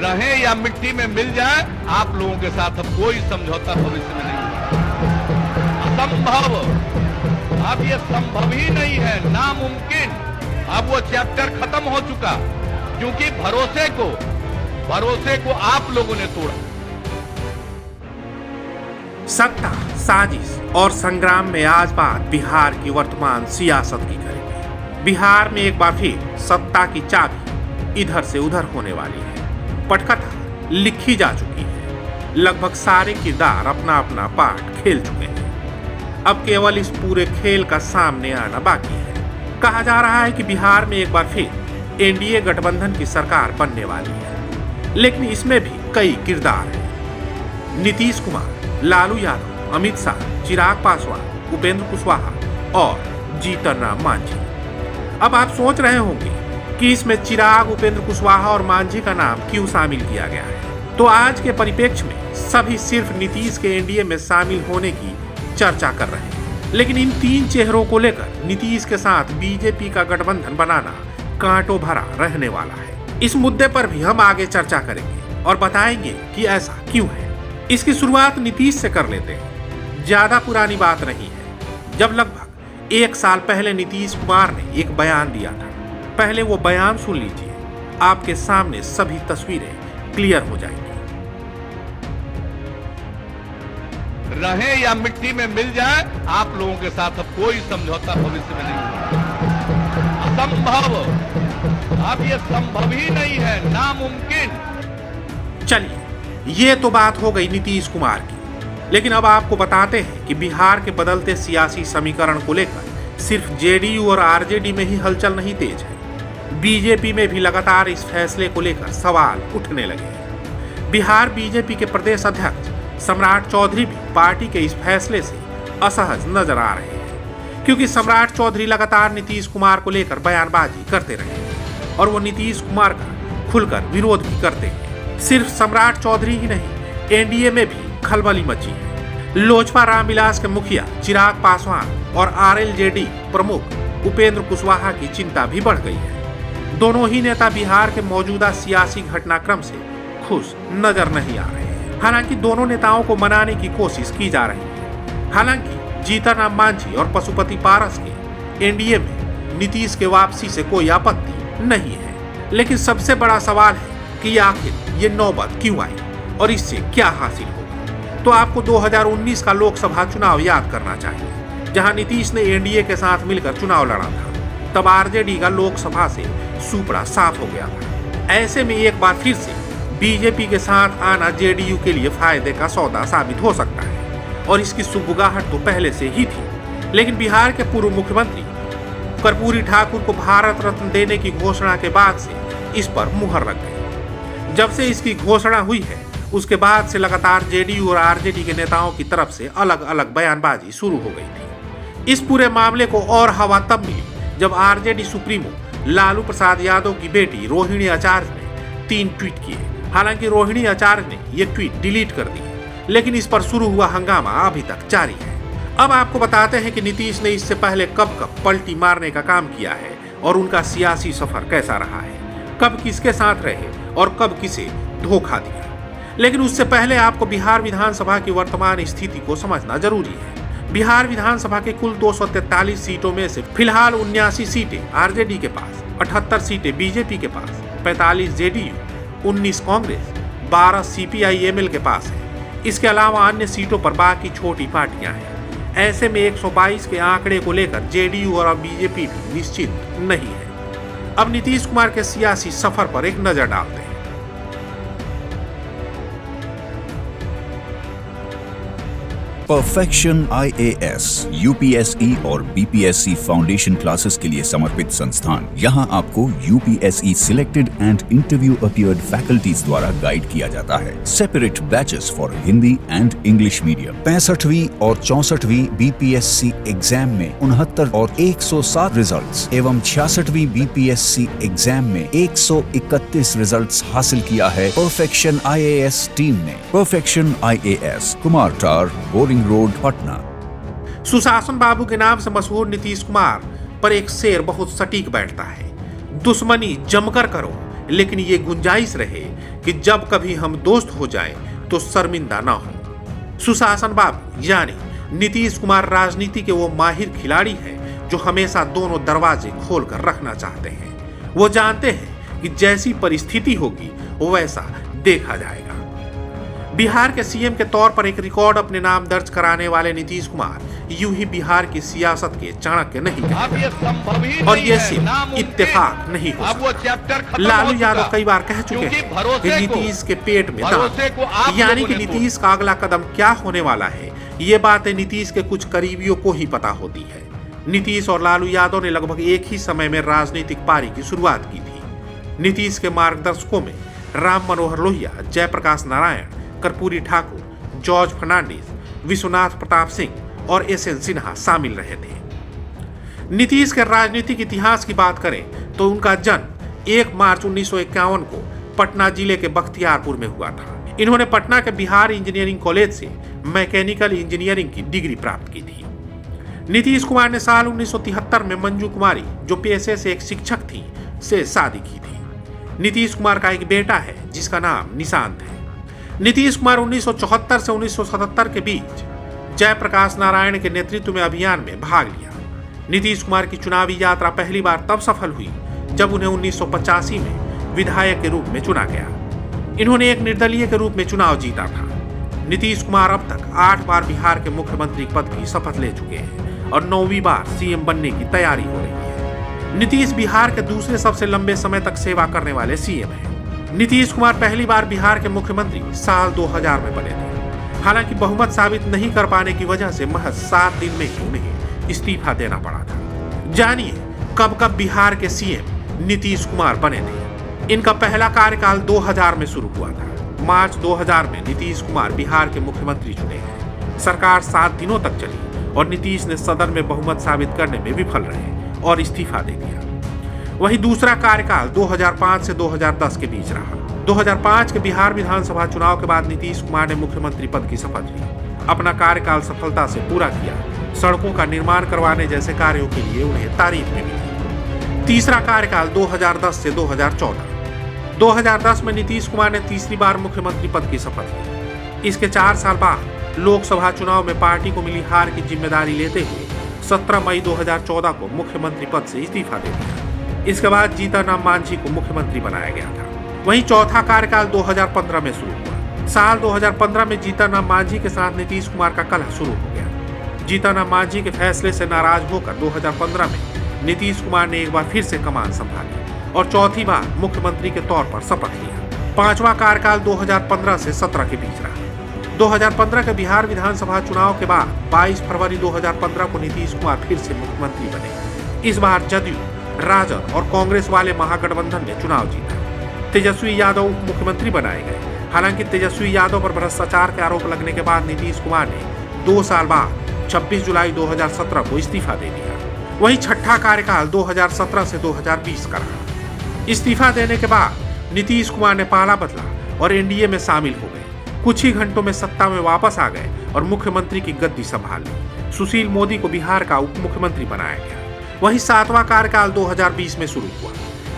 रहें या मिट्टी में मिल जाए, आप लोगों के साथ अब कोई समझौता भविष्य में नहीं होगा। असंभव, अब ये संभव ही नहीं है, नामुमकिन। अब वो चैप्टर खत्म हो चुका, क्योंकि भरोसे को आप लोगों ने तोड़ा। सत्ता, साजिश और संग्राम में आज बात बिहार की वर्तमान सियासत की करेंगे। बिहार में एक बार फिर सत्ता की चाबी इधर से उधर होने वाली है। पटकथा लिखी जा चुकी है। लगभग सारे किरदार अपना अपना पार्ट खेल चुके हैं। अब केवल इस पूरे खेल का सामने आना बाकी है। कहा जा रहा है कि बिहार में एक बार फिर एनडीए गठबंधन की सरकार बनने वाली है, लेकिन इसमें भी कई किरदार हैं। नीतीश कुमार, लालू यादव, अमित शाह, चिराग पासवान, उपेंद्र कुशवाहा और जीतन राम मांझी। अब आप सोच रहे होंगे कि इसमें चिराग, उपेंद्र कुशवाहा और मांझी का नाम क्यों शामिल किया गया है। तो आज के परिप्रेक्ष्य में सभी सिर्फ नीतीश के एनडीए में शामिल होने की चर्चा कर रहे हैं, लेकिन इन तीन चेहरों को लेकर नीतीश के साथ बीजेपी का गठबंधन बनाना कांटों भरा रहने वाला है। इस मुद्दे पर भी हम आगे चर्चा करेंगे और बताएंगे कि ऐसा क्यों है। इसकी शुरुआत नीतीश से कर लेते हैं। ज्यादा पुरानी बात नहीं है, जब लगभग 1 साल पहले नीतीश कुमार ने एक बयान दिया था। पहले वो बयान सुन लीजिए, आपके सामने सभी तस्वीरें क्लियर हो जाएंगी। रहें या मिट्टी में मिल जाए, आप लोगों के साथ अब कोई समझौता भविष्य में नहीं होगा। असंभव, अब ये संभव ही नहीं है, नामुमकिन। चलिए, ये तो बात हो गई नीतीश कुमार की, लेकिन अब आपको बताते हैं कि बिहार के बदलते सियासी समीकरण को लेकर सिर्फ जेडीयू और आरजेडी में ही हलचल नहीं तेज है। बीजेपी में भी लगातार इस फैसले को लेकर सवाल उठने लगे हैं। बिहार बीजेपी के प्रदेश अध्यक्ष सम्राट चौधरी भी पार्टी के इस फैसले से असहज नजर आ रहे हैं, क्योंकि सम्राट चौधरी लगातार नीतीश कुमार को लेकर बयानबाजी करते रहे हैं और वो नीतीश कुमार का खुलकर विरोध भी करते हैं। सिर्फ सम्राट चौधरी ही नहीं, एनडीए में भी खलबली मची है। लोजपा रामविलास के मुखिया चिराग पासवान और आरएलजेडी प्रमुख उपेंद्र कुशवाहा की चिंता भी बढ़ गई है। दोनों ही नेता बिहार के मौजूदा सियासी घटनाक्रम से खुश नजर नहीं आ रहे हैं। हालांकि दोनों नेताओं को मनाने की कोशिश की जा रही है। हालांकि जीतन राम मांझी और पशुपति पारस के एनडीए में नीतीश के वापसी से कोई आपत्ति नहीं है, लेकिन सबसे बड़ा सवाल है कि आखिर ये नौबत क्यों आई और इससे क्या हासिल होगा। तो आपको 2019 का लोकसभा चुनाव याद करना चाहिए, जहां नीतीश ने एनडीए के साथ मिलकर चुनाव लड़ा था। तब आरजेडी का लोकसभा से सुपड़ा साफ हो गया था। ऐसे में एक बार फिर से बीजेपी के साथ आना जेडीयू के लिए फायदे का सौदा साबित हो सकता है, और इसकी सुगबुगाहट तो पहले से ही थी। लेकिन बिहार के पूर्व मुख्यमंत्री कर्पूरी ठाकुर को भारत रत्न देने की घोषणा के बाद से इस पर मुहर लग गई। जब से इसकी घोषणा हुई है, उसके बाद से लगातार जेडीयू और आरजेडी के नेताओं की तरफ से अलग अलग बयानबाजी शुरू हो गई थी। इस पूरे मामले को और हवा तब मिली जब आरजेडी सुप्रीमो लालू प्रसाद यादव की बेटी रोहिणी आचार्य ने 3 ट्वीट किए। हालांकि रोहिणी आचार्य ने ये ट्वीट डिलीट कर दी, लेकिन इस पर शुरू हुआ हंगामा अभी तक जारी है। अब आपको बताते हैं कि नीतीश ने इससे पहले कब कब पलटी मारने का काम किया है और उनका सियासी सफर कैसा रहा है, कब किसके साथ रहे और कब किसे धोखा दिया। लेकिन उससे पहले आपको बिहार विधानसभा की वर्तमान स्थिति को समझना जरूरी है। बिहार विधानसभा के कुल 243 सीटों में से फिलहाल 79 सीटें आरजेडी के पास, 78 सीटें बीजेपी के पास, 45 जेडीयू, 19 कांग्रेस, 12 सीपीआई-एमएल के पास है। इसके अलावा अन्य सीटों पर बाकी छोटी पार्टियां हैं। ऐसे में 122 के आंकड़े को लेकर जेडीयू और बीजेपी भी निश्चित नहीं है। अब नीतीश कुमार के सियासी सफर पर एक नजर डालते हैं। परफेक्शन IAS, UPSE और BPSC फाउंडेशन क्लासेस के लिए समर्पित संस्थान। यहां आपको UPSE selected and interview appeared faculties द्वारा गाइड किया जाता है। Separate batches for Hindi and English medium. 65वीं और 64वीं BPSC एग्जाम में 69 और 107 रिजल्ट्स एवं 66वीं BPSC एग्जाम में 131 रिजल्ट्स हासिल किया है परफेक्शन IAS टीम ने। परफेक्शन IAS, कुमार टार, बोरिंग रोड, पटना। सुशासन बाबू के नाम से मशहूर नीतीश कुमार पर एक शेर बहुत सटीक बैठता है। दुश्मनी जमकर करो, लेकिन ये गुंजाइश रहे कि जब कभी हम दोस्त हो जाएं तो शर्मिंदा ना हो। सुशासन बाबू यानी नीतीश कुमार राजनीति के वो माहिर खिलाड़ी हैं जो हमेशा दोनों दरवाजे खोलकर रखना चाहते हैं। वो जानते हैं कि जैसी परिस्थिति होगी वैसा देखा जाएगा। बिहार के सीएम के तौर पर एक रिकॉर्ड अपने नाम दर्ज कराने वाले नीतीश कुमार यूं ही बिहार की सियासत के चाणक्य नहीं कहते और ये सिर्फ इत्तेफाक नहीं हो सकता। लालू यादव कई बार कह चुके हैं कि नीतीश के पेट में दांत, यानी कि नीतीश का अगला कदम क्या होने वाला है ये बातें नीतीश के कुछ करीबियों को ही पता होती है। नीतीश और लालू यादव ने लगभग एक ही समय में राजनीतिक पारी की शुरुआत की थी। नीतीश के मार्गदर्शकों में राम मनोहर लोहिया, जयप्रकाश नारायण, कर्पूरी ठाकुर, जॉर्ज फर्नांडिस, विश्वनाथ प्रताप सिंह और एसएन सिन्हा शामिल रहे थे। नीतीश के राजनीतिक इतिहास की बात करें तो उनका जन्म 1 मार्च 1951 को पटना जिले के बख्तियारपुर में हुआ था। इन्होंने पटना के बिहार इंजीनियरिंग कॉलेज से मैकेनिकल इंजीनियरिंग की डिग्री प्राप्त की थी। नीतीश कुमार ने साल 1973 में मंजू कुमारी, जो पेशे से एक शिक्षक थी, से शादी की थी। नीतीश कुमार का एक बेटा है जिसका नाम निशांत है। नीतीश कुमार 1974 से 1977 के बीच जयप्रकाश नारायण के नेतृत्व में अभियान में भाग लिया। नीतीश कुमार की चुनावी यात्रा पहली बार तब सफल हुई जब उन्हें 1985 में विधायक के रूप में चुना गया। इन्होंने एक निर्दलीय के रूप में चुनाव जीता था। नीतीश कुमार अब तक 8 बार बिहार के मुख्यमंत्री पद की शपथ ले चुके हैं और 9वीं बार सीएम बनने की तैयारी हो रही है। नीतीश बिहार के दूसरे सबसे लंबे समय तक सेवा करने वाले सीएम हैं। नीतीश कुमार पहली बार बिहार के मुख्यमंत्री साल 2000 में बने थे। हालांकि बहुमत साबित नहीं कर पाने की वजह से महज 7 दिन में ही उन्हें इस्तीफा देना पड़ा था। जानिए कब कब बिहार के सीएम नीतीश कुमार बने थे। इनका पहला कार्यकाल 2000 में शुरू हुआ था। मार्च 2000 में नीतीश कुमार बिहार के मुख्यमंत्री चुने गए। सरकार 7 दिनों तक चली और नीतीश ने सदन में बहुमत साबित करने में विफल रहे और इस्तीफा दे दिया। वहीं दूसरा कार्यकाल 2005 से 2010 के बीच रहा। 2005 के बिहार विधानसभा चुनाव के बाद नीतीश कुमार ने मुख्यमंत्री पद की शपथ ली। अपना कार्यकाल सफलता से पूरा किया। सड़कों का निर्माण करवाने जैसे कार्यों के लिए उन्हें तारीफ भी मिली। तीसरा कार्यकाल 2010 से 2014। 2010 में नीतीश कुमार ने तीसरी बार मुख्यमंत्री पद की शपथ ली। इसके 4 साल बाद लोकसभा चुनाव में पार्टी को मिली हार की जिम्मेदारी लेते हुए 17 मई 2014 को मुख्यमंत्री पद से इस्तीफा दे दिया। इसके बाद जीतनराम मांझी को मुख्यमंत्री बनाया गया था। वहीं चौथा कार्यकाल 2015 में शुरू हुआ। साल 2015 में जीतनराम मांझी के साथ नीतीश कुमार का कलह शुरू हो गया। जीतनराम मांझी के फैसले से नाराज होकर 2015 में नीतीश कुमार ने एक बार फिर से कमान संभाली और चौथी बार मुख्यमंत्री के तौर पर शपथ लिया। पांचवा कार्यकाल 2015 से 17 के बीच रहा। 2015 के बिहार विधानसभा चुनाव के बाद 22 फरवरी 2015 को नीतीश कुमार फिर से मुख्यमंत्री बने। इस बार जदयू, राजद और कांग्रेस वाले महागठबंधन ने चुनाव जीता। तेजस्वी यादव उप मुख्यमंत्री बनाए गए। हालांकि तेजस्वी यादव पर भ्रष्टाचार के आरोप लगने के बाद नीतीश कुमार ने 2 साल बाद 26 जुलाई 2017 को इस्तीफा दे दिया। वहीं छठा कार्यकाल 2017 से 2020 का रहा। इस्तीफा देने के बाद नीतीश कुमार ने पाला बदला और एनडीए में शामिल हो गए। कुछ ही घंटों में सत्ता में वापस आ गए और मुख्यमंत्री की गद्दी संभाल ली। सुशील मोदी को बिहार का उप मुख्यमंत्री बनाया गया। वहीं 7वां कार्यकाल 2020 में शुरू हुआ।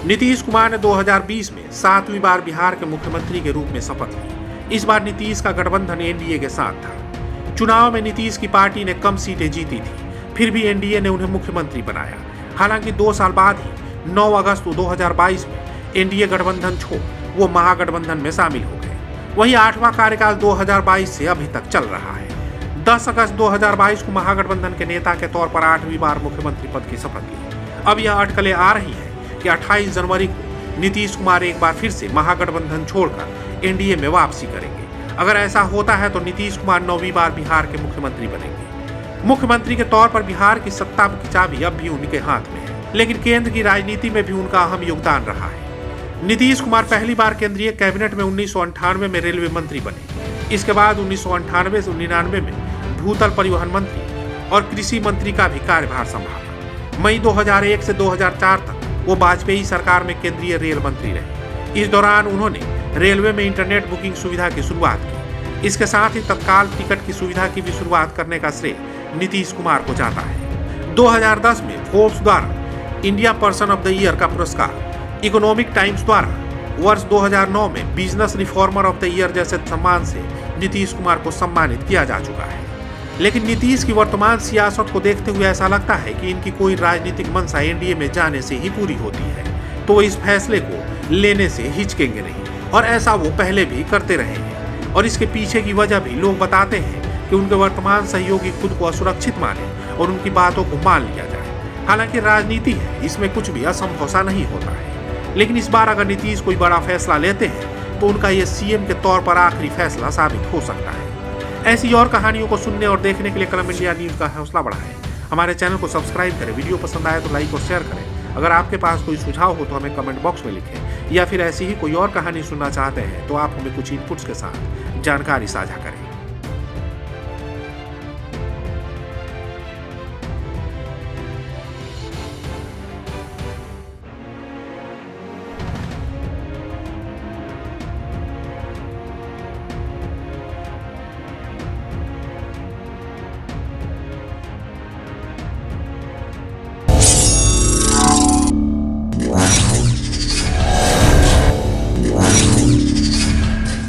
नीतीश कुमार ने 2020 में 7वीं बार बिहार के मुख्यमंत्री के रूप में शपथ ली। इस बार नीतीश का गठबंधन एनडीए के साथ था। चुनाव में नीतीश की पार्टी ने कम सीटें जीती थी, फिर भी एनडीए ने उन्हें मुख्यमंत्री बनाया। हालांकि 2 साल बाद ही 9 अगस्त 2022 में एनडीए गठबंधन छोड़ वो महागठबंधन में शामिल हो गए। वहीं 8वां कार्यकाल 2022 से अभी तक चल रहा है। 10 अगस्त 2022 को महागठबंधन के नेता के तौर पर 8वीं बार मुख्यमंत्री पद की शपथ ली। अब यह अटकलें आ रही हैं कि 28 जनवरी को नीतीश कुमार एक बार फिर से महागठबंधन छोड़कर एनडीए में वापसी करेंगे। अगर ऐसा होता है तो नीतीश कुमार 9वीं बार बिहार के मुख्यमंत्री बनेंगे। मुख्यमंत्री के तौर पर बिहार की सत्ता की चाबी अब भी उनके हाथ में है, लेकिन केंद्र की राजनीति में भी उनका अहम योगदान रहा है। नीतीश कुमार पहली बार केंद्रीय कैबिनेट में 1998 में रेलवे मंत्री बने। इसके बाद 1998 से 1999 में भूतल परिवहन मंत्री और कृषि मंत्री का भी कार्यभार संभाला। मई 2001 से 2004 तक वो वाजपेयी सरकार में केंद्रीय रेल मंत्री रहे। इस दौरान उन्होंने रेलवे में इंटरनेट बुकिंग सुविधा की शुरुआत की। इसके साथ ही तत्काल टिकट की सुविधा की भी शुरुआत करने का श्रेय नीतीश कुमार को जाता है। 2010 में फोर्ब्स द्वारा India person of the year का पुरस्कार, इकोनॉमिक टाइम्स द्वारा वर्ष 2009 में business reformer of the year जैसे सम्मान से नीतीश कुमार को सम्मानित किया जा चुका है। लेकिन नीतीश की वर्तमान सियासत को देखते हुए ऐसा लगता है कि इनकी कोई राजनीतिक मंशा एनडीए में जाने से ही पूरी होती है, तो वो इस फैसले को लेने से हिचकेंगे नहीं, और ऐसा वो पहले भी करते रहे हैं। और इसके पीछे की वजह भी लोग बताते हैं कि उनके वर्तमान सहयोगी खुद को असुरक्षित माने और उनकी बातों को मान लिया जाए। हालांकि राजनीति है, इसमें कुछ भी असंभव सा नहीं होता है। लेकिन इस बार अगर नीतीश कोई बड़ा फैसला लेते हैं तो उनका ये सीएम के तौर पर आखिरी फैसला साबित हो सकता है। ऐसी और कहानियों को सुनने और देखने के लिए कलम इंडिया न्यूज का हौसला बढ़ाएं। हमारे चैनल को सब्सक्राइब करें, वीडियो पसंद आए तो लाइक और शेयर करें। अगर आपके पास कोई सुझाव हो तो हमें कमेंट बॉक्स में लिखें, या फिर ऐसी ही कोई और कहानी सुनना चाहते हैं तो आप हमें कुछ इनपुट्स के साथ जानकारी साझा करें।